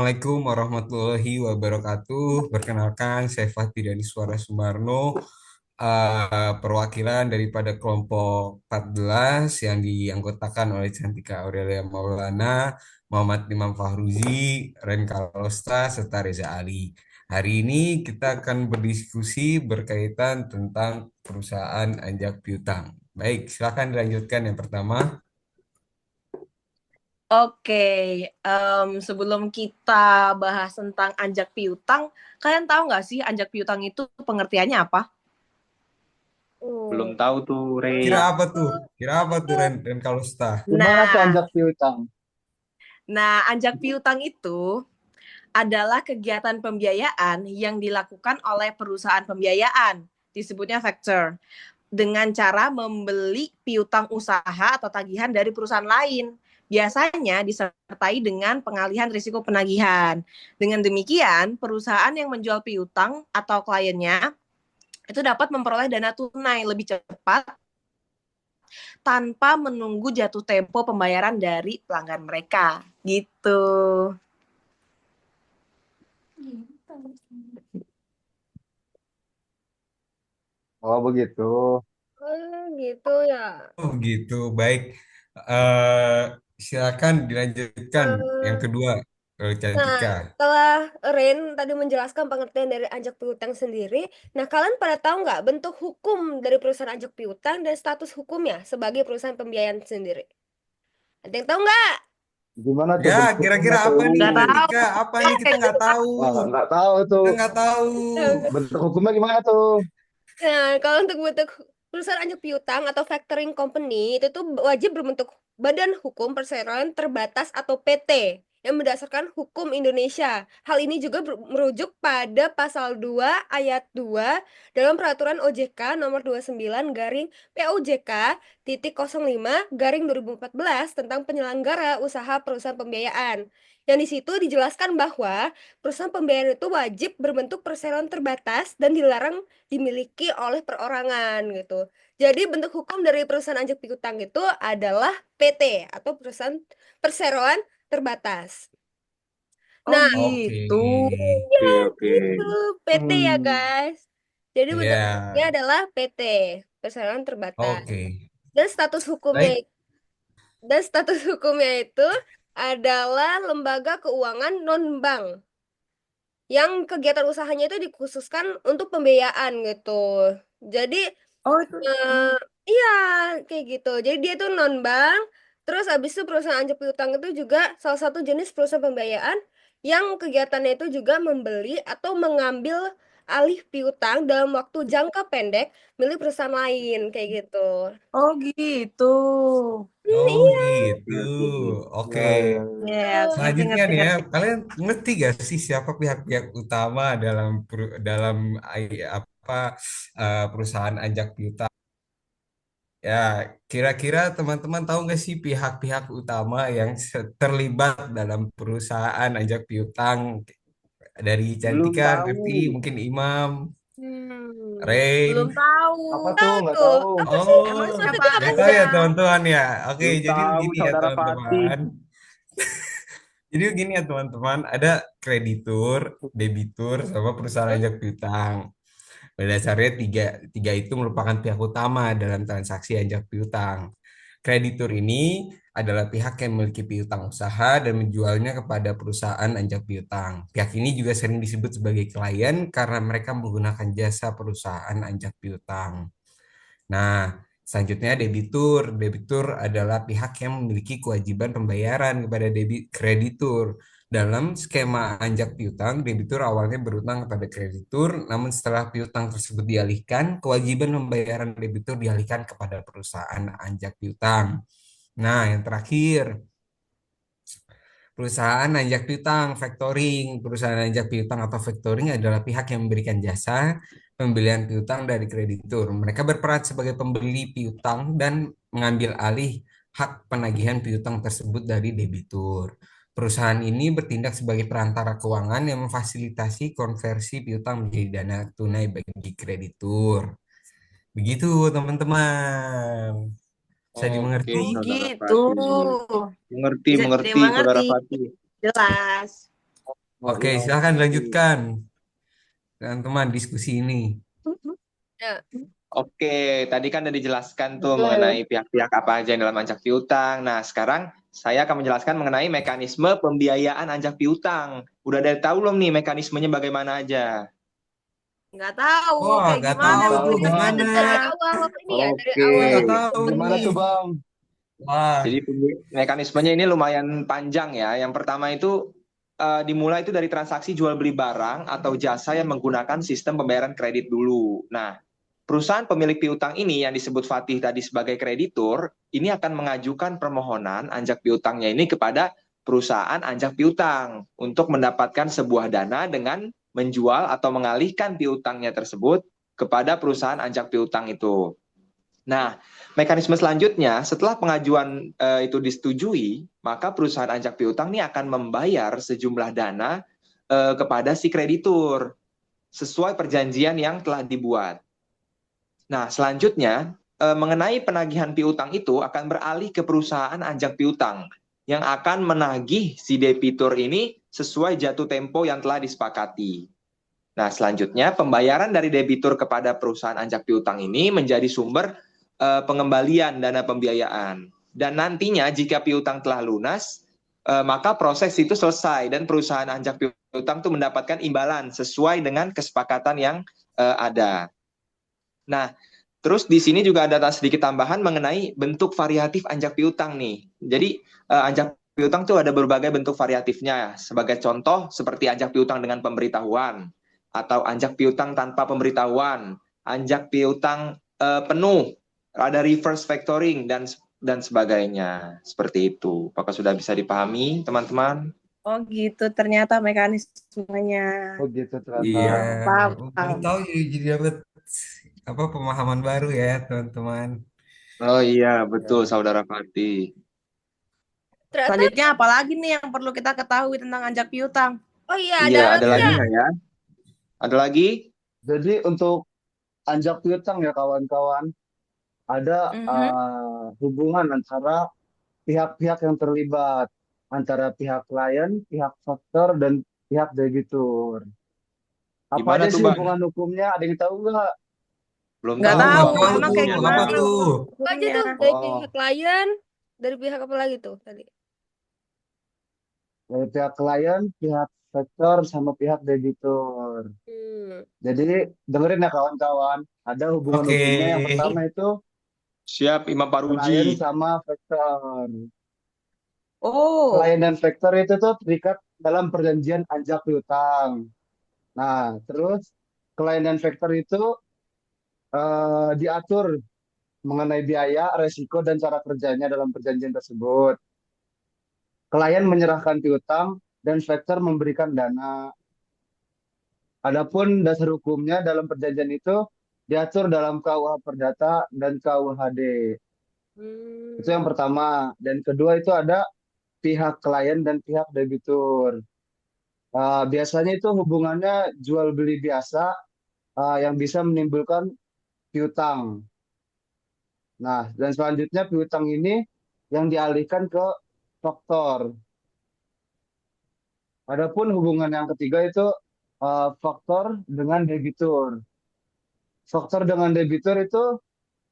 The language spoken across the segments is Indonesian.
Assalamualaikum warahmatullahi wabarakatuh. Perkenalkan, saya Fatih dari Suara Sumarno, perwakilan daripada kelompok 14 yang dianggotakan oleh Cantika Aurelia Maulana, Muhammad Imam Fahruzi, Ren Kalosta, serta Reza Ali. Hari ini kita akan berdiskusi berkaitan tentang perusahaan anjak piutang. Baik, silakan dilanjutkan yang pertama. Oke, sebelum kita bahas tentang anjak piutang, kalian tahu nggak sih anjak piutang itu pengertiannya apa? Belum tahu tuh, Kira Rey. apa tuh? Kira apa tuh Ren Kalosta? Gimana tuh Nah, anjak piutang? anjak piutang itu adalah kegiatan pembiayaan yang dilakukan oleh perusahaan pembiayaan, disebutnya factor, dengan cara membeli piutang usaha atau tagihan dari perusahaan lain. Biasanya disertai dengan pengalihan risiko penagihan. Dengan demikian, perusahaan yang menjual piutang atau kliennya itu dapat memperoleh dana tunai lebih cepat tanpa menunggu jatuh tempo pembayaran dari pelanggan mereka. Gitu. Oh begitu. Gitu ya. Oh gitu, baik. Eh Silakan dilanjutkan yang Eh, kedua, Nah, Cantika. setelah Ren tadi menjelaskan pengertian dari ajak piutang sendiri, nah kalian pada tahu nggak bentuk hukum dari perusahaan ajak piutang dan status hukumnya sebagai perusahaan pembiayaan sendiri? Ada yang tahu nggak? Gimana tuh Ya, bentuk hukumnya kira-kira apa nih, Nggak tuh? tahu. Cantika? Apa nih kita nggak tahu? Wah, nggak tahu tuh. Kita nggak tahu. Bentuk hukumnya gimana tuh? Nah, kalau untuk bentuk perusahaan anjak piutang atau factoring company itu tuh wajib berbentuk badan hukum perseroan terbatas atau PT yang berdasarkan hukum Indonesia. Hal ini juga merujuk pada pasal 2 ayat 2 dalam peraturan OJK nomor 29 garing POJK titik 05 garing 2014 tentang penyelenggara usaha perusahaan pembiayaan. Yang di situ dijelaskan bahwa perusahaan pembiayaan itu wajib berbentuk perseroan terbatas dan dilarang dimiliki oleh perorangan gitu. Jadi bentuk hukum dari perusahaan anjak piutang itu adalah PT atau perusahaan perseroan terbatas. Oh Nah, Oke. gitu. ya Oke, oke. gitu PT ya Hmm. guys. Jadi bentuk hukumnya Ya, adalah PT, perseroan terbatas. oke. Dan status hukumnya Baik. dan status hukumnya itu adalah lembaga keuangan non-bank yang kegiatan usahanya itu dikhususkan untuk pembiayaan gitu. Jadi Oh itu. Eh, iya, kayak gitu. Jadi dia tuh non-bank, terus abis itu perusahaan anjak piutang itu juga salah satu jenis perusahaan pembiayaan yang kegiatannya itu juga membeli atau mengambil alih piutang dalam waktu jangka pendek milik perusahaan lain, kayak gitu. Oh gitu. Oh Iya, gitu. Oke, oke. Oke. Ya, ya, Ya, ya. ya, ngerti Selanjutnya ngerti nih ya, ngerti. kalian ngerti gak sih siapa pihak-pihak utama dalam apa perusahaan anjak piutang? Ya, kira-kira teman-teman tahu nggak sih pihak-pihak utama yang terlibat dalam perusahaan anjak piutang? Dari Belum Cantika ngerti, tahu. mungkin Imam, belum Rain. tahu. Apa tuh? Tahu Nggak tuh. tahu. Apa sih? Emang Oh, siapa Maksudnya apa nggak tahu sih? aja? ya teman-teman ya. Oke, Belum jadi tahu, begini ya saudara Fatih. teman-teman. Jadi begini ya teman-teman, ada kreditur, debitur, sama perusahaan Hah? ajak piutang. Pada dasarnya tiga itu merupakan pihak utama dalam transaksi ajak piutang. Kreditur ini adalah pihak yang memiliki piutang usaha dan menjualnya kepada perusahaan anjak piutang. Pihak ini juga sering disebut sebagai klien karena mereka menggunakan jasa perusahaan anjak piutang. Nah, selanjutnya debitur. Debitur adalah pihak yang memiliki kewajiban pembayaran kepada kreditur. Dalam skema anjak piutang, debitur awalnya berutang kepada kreditur, namun setelah piutang tersebut dialihkan, kewajiban pembayaran debitur dialihkan kepada perusahaan anjak piutang. Nah, yang terakhir, perusahaan anjak piutang, factoring. Perusahaan anjak piutang atau factoring adalah pihak yang memberikan jasa pembelian piutang dari kreditur. Mereka berperan sebagai pembeli piutang dan mengambil alih hak penagihan piutang tersebut dari debitur. Perusahaan ini bertindak sebagai perantara keuangan yang memfasilitasi konversi piutang menjadi dana tunai bagi kreditur. Begitu, teman-teman. Saya Oke, Oh dimengerti? saudara gitu. Fatih. Mengerti, Bisa mengerti, saudara dimengerti. Fatih. Jelas. Oh Oke, iya, silakan oke. lanjutkan teman-teman diskusi ini. Ya, Oke, tadi kan udah dijelaskan tuh mengenai pihak-pihak apa aja yang dalam anjak piutang. Nah, sekarang saya akan menjelaskan mengenai mekanisme pembiayaan anjak piutang. Udah ada tahu belum nih mekanismenya bagaimana aja? Nggak tahu Wah, kayak nggak gimana Nggak tahu tahu, tuh mekanismenya. Bang. gimana. dari awal ini ya, dari Oke, Kita awal nggak tahu Gimana nih. tuh, Bang? Wah, jadi mekanismenya ini lumayan panjang ya. Yang pertama itu dimulai itu dari transaksi jual beli barang atau jasa yang menggunakan sistem pembayaran kredit dulu. Nah, perusahaan pemilik piutang ini yang disebut Fatih tadi sebagai kreditur, ini akan mengajukan permohonan anjak piutangnya ini kepada perusahaan anjak piutang untuk mendapatkan sebuah dana dengan menjual atau mengalihkan piutangnya tersebut kepada perusahaan anjak piutang itu. Nah, mekanisme selanjutnya setelah pengajuan itu disetujui, maka perusahaan anjak piutang ini akan membayar sejumlah dana kepada si kreditur sesuai perjanjian yang telah dibuat. Nah, selanjutnya mengenai penagihan piutang itu akan beralih ke perusahaan anjak piutang yang akan menagih si debitur ini sesuai jatuh tempo yang telah disepakati. Nah, selanjutnya pembayaran dari debitur kepada perusahaan anjak piutang ini menjadi sumber pengembalian dana pembiayaan. Dan nantinya jika piutang telah lunas, maka proses itu selesai dan perusahaan anjak piutang itu mendapatkan imbalan sesuai dengan kesepakatan yang ada. Nah, terus di sini juga ada sedikit tambahan mengenai bentuk variatif anjak piutang nih. Jadi anjak piutang tuh ada berbagai bentuk variatifnya. Sebagai contoh seperti anjak piutang dengan pemberitahuan atau anjak piutang tanpa pemberitahuan, anjak piutang penuh, ada reverse factoring dan sebagainya. Seperti itu. Apakah sudah bisa dipahami, teman-teman? Oh gitu ternyata mekanismenya. Oh gitu ternyata. iya. Paham, Baru paham. tahu jadi dapat apa pemahaman baru ya, teman-teman. Oh iya, betul, Ya. Saudara Fatih. ternyata. Selanjutnya apa lagi nih yang perlu kita ketahui tentang anjak piutang? Oh iya, Iya, ada ada lagi lagi Iya. nggak? nggak ya? Ada lagi? Jadi untuk anjak piutang ya kawan-kawan, ada Mhm. hubungan antara pihak-pihak yang terlibat, antara pihak klien, pihak faktor, dan pihak debitur. Apa Gimana aja tuh, sih Bang? hubungan hukumnya? Ada yang tahu nggak? Belum Nggak tahu, Oh, tahu, nggak Bang. tahu Gimana emang tuh. kayak hukumnya? Apa gimana tuh? Apa aja hukumnya? tuh dari Oh, pihak klien, dari pihak apa lagi tuh tadi? dari pihak klien, pihak faktor, sama pihak debitur. Hmm. Jadi dengerin ya kawan-kawan, ada hubungan Oke. hukumnya. Yang pertama itu Siap, Imam klien Paruji. sama faktor. Oh, Klien dan faktor itu tuh terikat dalam perjanjian anjak piutang. Nah, terus klien dan faktor itu diatur mengenai biaya, resiko, dan cara kerjanya dalam perjanjian tersebut. Klien menyerahkan piutang dan faktor memberikan dana. Adapun dasar hukumnya dalam perjanjian itu diatur dalam KUH Perdata dan KUHD. Itu Hmm. yang pertama. Dan kedua itu ada pihak klien dan pihak debitur. Biasanya itu hubungannya jual beli biasa yang bisa menimbulkan piutang. Nah, dan selanjutnya piutang ini yang dialihkan ke faktor. Adapun hubungan yang ketiga itu faktor dengan debitur. Faktor dengan debitur itu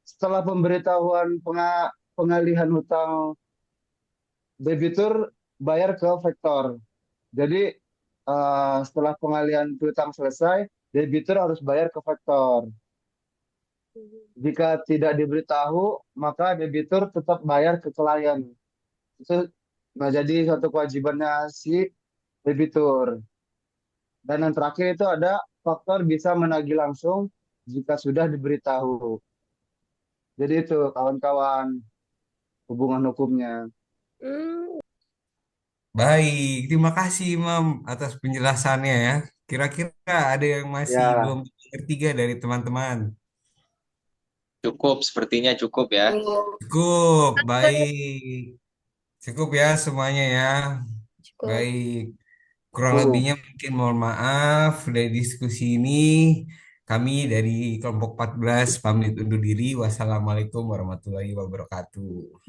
setelah pemberitahuan pengalihan hutang, debitur bayar ke faktor. Jadi setelah pengalihan piutang selesai, debitur harus bayar ke faktor. Jika tidak diberitahu, maka debitur tetap bayar ke klien. Itu menjadi suatu kewajibannya si debitur. Dan yang terakhir itu ada faktor bisa menagih langsung jika sudah diberitahu. Jadi itu kawan-kawan hubungan hukumnya. Hmm. Baik, terima kasih Imam atas penjelasannya ya. Kira-kira ada yang masih Ya, belum ngerti gak dari teman-teman? Cukup, sepertinya cukup ya. Oh, Cukup, baik. Cukup ya semuanya ya. cukup. Baik. Kurang cukup. lebihnya mungkin mohon maaf dari diskusi ini. Kami dari kelompok 14 pamit undur diri. Wassalamualaikum warahmatullahi wabarakatuh.